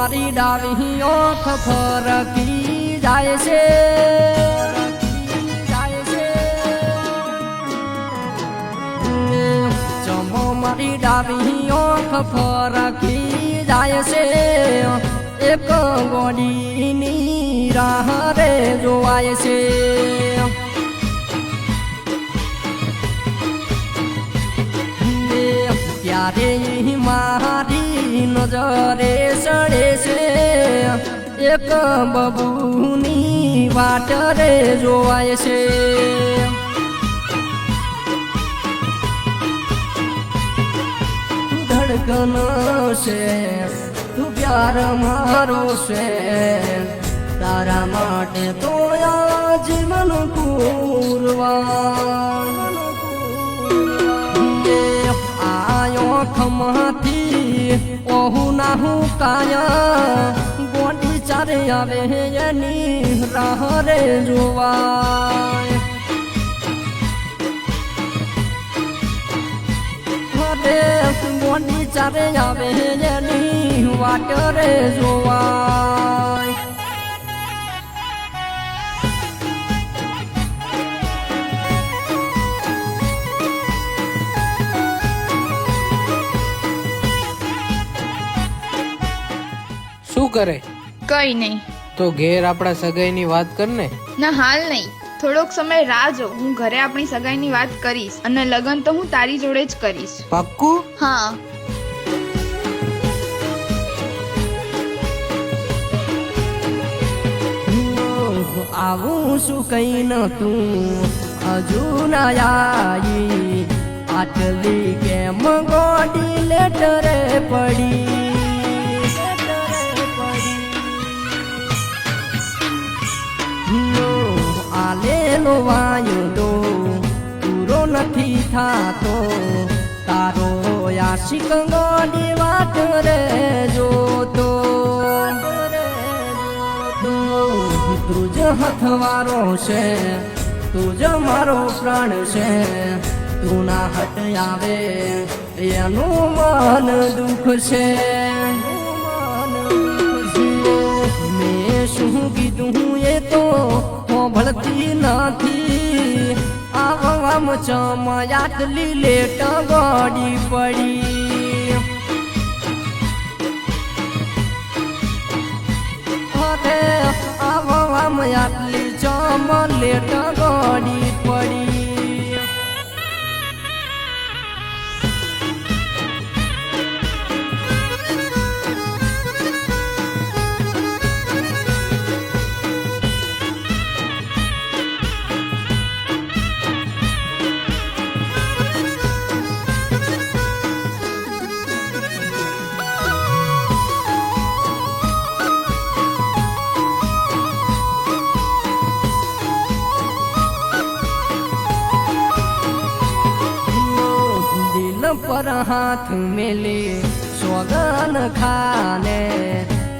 મારી ડાવી ઓખ ફરકી જાય છે ચમો મારી ડાવી ઓખ ફરકી જાય છે એક ગોડીની રાહ રે જોવાય છે ત્યારે મારી નજરે સડે છે એક બબુની વાટ રે જોવાય છે ધડકન છે તું પ્યાર મારો છે તારા માટે તો આ જીવન કુરવાન આંખમાંથી ઓહું નાહું કાયા ગોંડી ચારે આવે એની રાહ રે જોવાય ગોંડી ચારે આવે એની વાટ રે જોવાય શું કરે? કઈ નહીં. તો ઘેર આપણા સગાઈની વાત કર ને. ના હાલ નહીં, થોડોક સમય રાહ જો. હું ઘરે આપણી સગાઈની વાત કરીશ અને લગન તો હું તારી જોડે જ કરીશ. પાક્કું? હા. આવું શું કઈ ન તું હજુ ના આવી આટલી કેમ ગોડી લેટરે પડી આલેલો વાયદો પૂરો નથી થાતો તારો આશિક ગોડી વાટ રે જોતો તું જ હથવારો છે તું જ મારો પ્રાણ છે તું ના હટ આવે એનું મન દુઃખ છે મેં શું કીધું એ તો ભળતી નથી આમ ચમયાટલી લેટ ગોડી પડી અરે આમ આટલી ચમ લેટ ગોડી પડી पर हाथ मेले सोगन खाने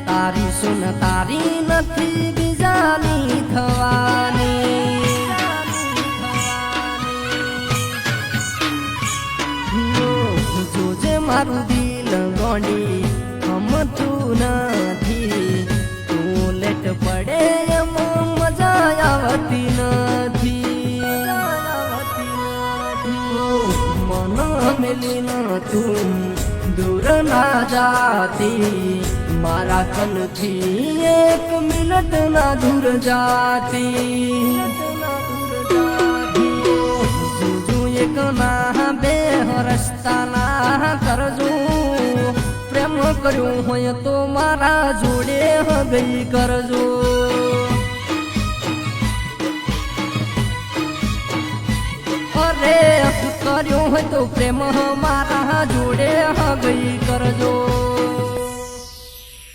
तारी सुन तारी नथी बीजानी थवानी जोजे मारू दिल गोडी हम तू नथी तू लेट पड़े एम मजा आवती नथी मिली न तुम दूर ना जाती मारा कन थी एक मिनट ना दूर जाती एक ना बेहरस्ता ना करजू प्रेम कर्यो होय तो मारा जोड़े गई करजो अरे કર્યો હોય તો પ્રેમ મારા જોડે ગઈ કરજો